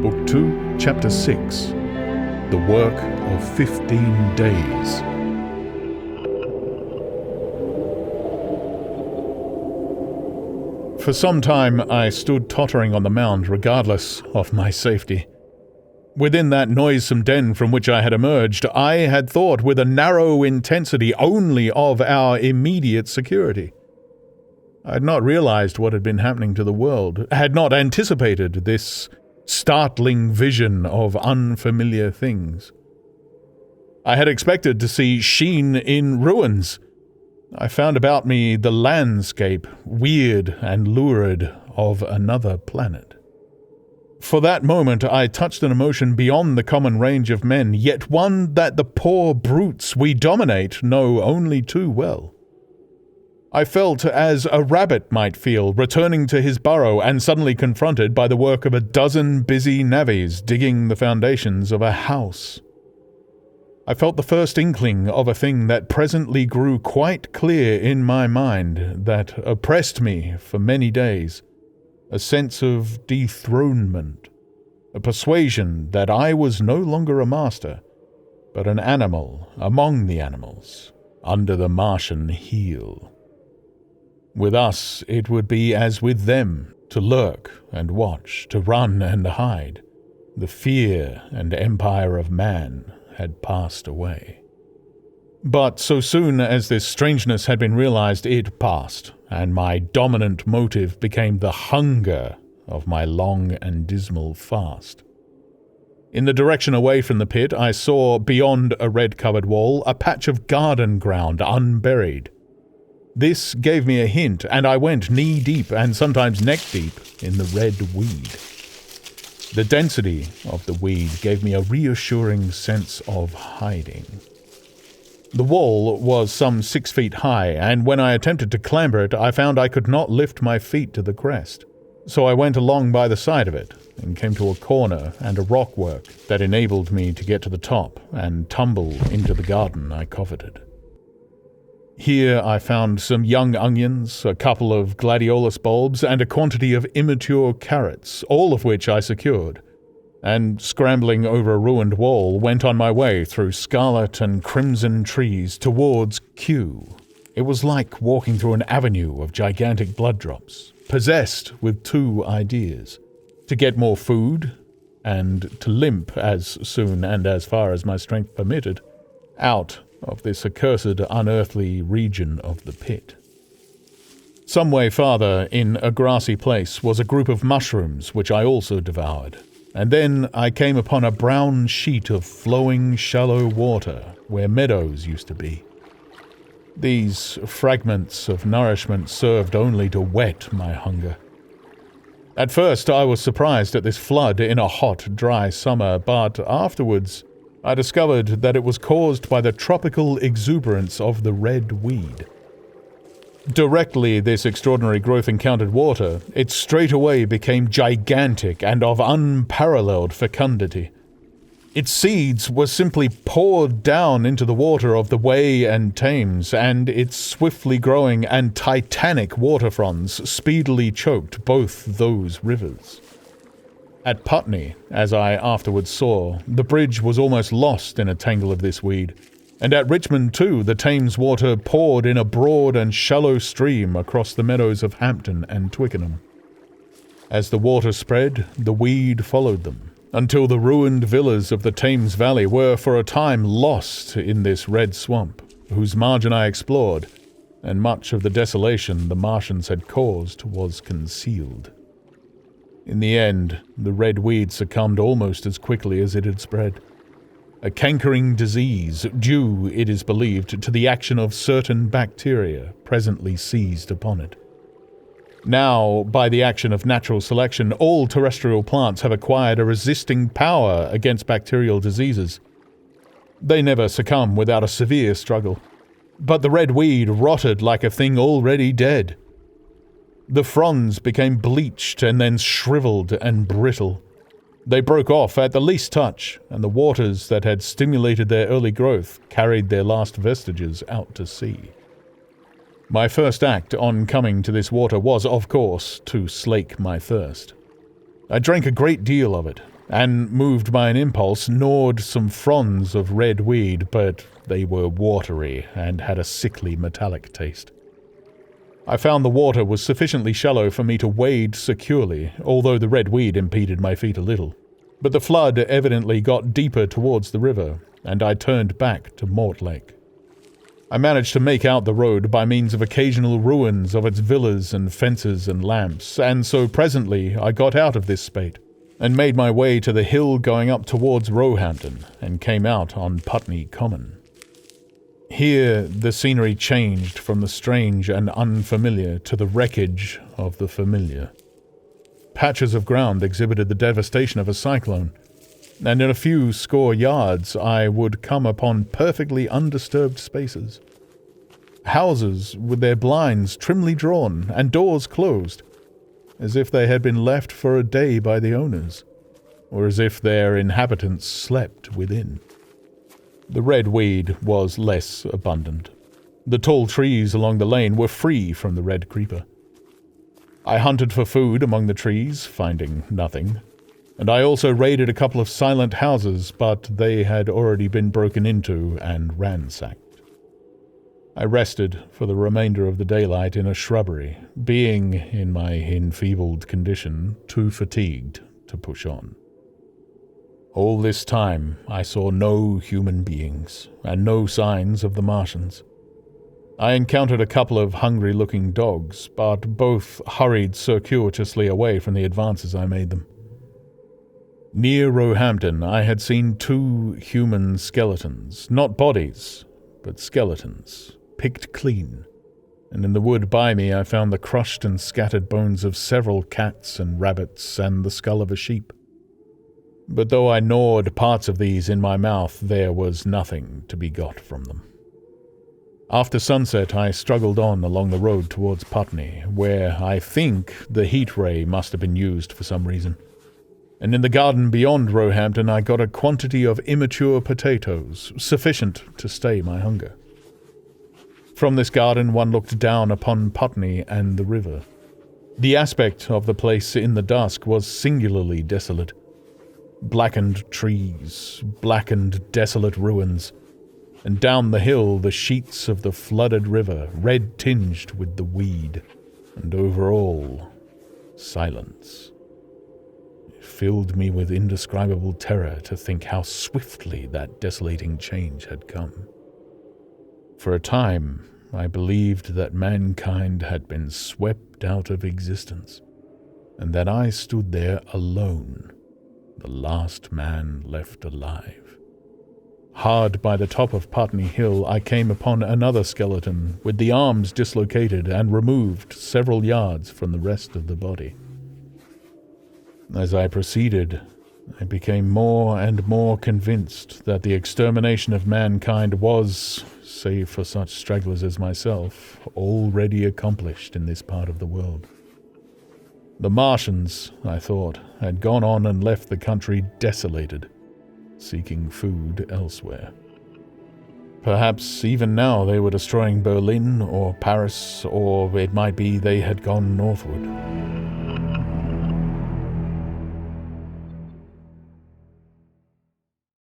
Book 2, Chapter 6, The Work of 15 Days. For some time I stood tottering on the mound regardless of my safety. Within that noisome den from which I had emerged, I had thought with a narrow intensity only of our immediate security. I had not realized what had been happening to the world, had not anticipated this startling vision of unfamiliar things. I had expected to see Sheen in ruins. I found about me the landscape, weird and lurid, of another planet. For that moment I touched an emotion beyond the common range of men, yet one that the poor brutes we dominate know only too well. I felt as a rabbit might feel returning to his burrow and suddenly confronted by the work of a dozen busy navvies digging the foundations of a house. I felt the first inkling of a thing that presently grew quite clear in my mind, that oppressed me for many days, a sense of dethronement, a persuasion that I was no longer a master, but an animal among the animals, under the Martian heel. With us it would be as with them, to lurk and watch, to run and hide. The fear and empire of man had passed away. But so soon as this strangeness had been realized, it passed, and my dominant motive became the hunger of my long and dismal fast. In the direction away from the pit, I saw, beyond a red-covered wall, a patch of garden ground unburied. This gave me a hint, and I went knee-deep and sometimes neck-deep in the red weed. The density of the weed gave me a reassuring sense of hiding. The wall was some 6 feet high, and when I attempted to clamber it, I found I could not lift my feet to the crest. So I went along by the side of it, and came to a corner and a rockwork that enabled me to get to the top and tumble into the garden I coveted. Here I found some young onions, a couple of gladiolus bulbs, and a quantity of immature carrots, all of which I secured, and, scrambling over a ruined wall, went on my way through scarlet and crimson trees towards Q. It was like walking through an avenue of gigantic blood drops, possessed with two ideas: to get more food, and to limp as soon and as far as my strength permitted, out of this accursed unearthly region of the pit. Some way farther, in a grassy place, was a group of mushrooms which I also devoured, and then I came upon a brown sheet of flowing shallow water where meadows used to be. These fragments of nourishment served only to whet my hunger. At first I was surprised at this flood in a hot, dry summer, but afterwards I discovered that it was caused by the tropical exuberance of the red weed. Directly this extraordinary growth encountered water, it straightway became gigantic and of unparalleled fecundity. Its seeds were simply poured down into the water of the Wey and Thames, and its swiftly growing and titanic waterfronts speedily choked both those rivers. At Putney, as I afterwards saw, the bridge was almost lost in a tangle of this weed, and at Richmond too the Thames water poured in a broad and shallow stream across the meadows of Hampton and Twickenham. As the water spread, the weed followed them, until the ruined villas of the Thames Valley were for a time lost in this red swamp, whose margin I explored, and much of the desolation the Martians had caused was concealed. In the end, the red weed succumbed almost as quickly as it had spread. A cankering disease, due, it is believed, to the action of certain bacteria, presently seized upon it. Now, by the action of natural selection, all terrestrial plants have acquired a resisting power against bacterial diseases. They never succumb without a severe struggle. But the red weed rotted like a thing already dead. The fronds became bleached and then shriveled and brittle. They broke off at the least touch, and the waters that had stimulated their early growth carried their last vestiges out to sea. My first act on coming to this water was, of course, to slake my thirst. I drank a great deal of it, and, moved by an impulse, gnawed some fronds of red weed, but they were watery and had a sickly metallic taste. I found the water was sufficiently shallow for me to wade securely, although the red weed impeded my feet a little. But the flood evidently got deeper towards the river, and I turned back to Mortlake. I managed to make out the road by means of occasional ruins of its villas and fences and lamps, and so presently I got out of this spate, and made my way to the hill going up towards Roehampton, and came out on Putney Common. Here the scenery changed from the strange and unfamiliar to the wreckage of the familiar. Patches of ground exhibited the devastation of a cyclone, and in a few score yards I would come upon perfectly undisturbed spaces. Houses with their blinds trimly drawn and doors closed, as if they had been left for a day by the owners, or as if their inhabitants slept within. The red weed was less abundant. The tall trees along the lane were free from the red creeper. I hunted for food among the trees, finding nothing, and I also raided a couple of silent houses, but they had already been broken into and ransacked. I rested for the remainder of the daylight in a shrubbery, being, in my enfeebled condition, too fatigued to push on. All this time I saw no human beings, and no signs of the Martians. I encountered a couple of hungry-looking dogs, but both hurried circuitously away from the advances I made them. Near Roehampton I had seen 2 human skeletons, not bodies, but skeletons, picked clean, and in the wood by me I found the crushed and scattered bones of several cats and rabbits and the skull of a sheep. But though I gnawed parts of these in my mouth, there was nothing to be got from them. After sunset I struggled on along the road towards Putney, where I think the heat ray must have been used for some reason. And in the garden beyond Roehampton I got a quantity of immature potatoes, sufficient to stay my hunger. From this garden one looked down upon Putney and the river. The aspect of the place in the dusk was singularly desolate. Blackened trees, blackened desolate ruins, and down the hill the sheets of the flooded river, red-tinged with the weed, and over all, silence. It filled me with indescribable terror to think how swiftly that desolating change had come. For a time, I believed that mankind had been swept out of existence, and that I stood there alone, the last man left alive. Hard by the top of Putney Hill, I came upon another skeleton, with the arms dislocated and removed several yards from the rest of the body. As I proceeded, I became more and more convinced that the extermination of mankind was, save for such stragglers as myself, already accomplished in this part of the world. The Martians, I thought, had gone on and left the country desolated, seeking food elsewhere. Perhaps even now they were destroying Berlin or Paris, or it might be they had gone northward.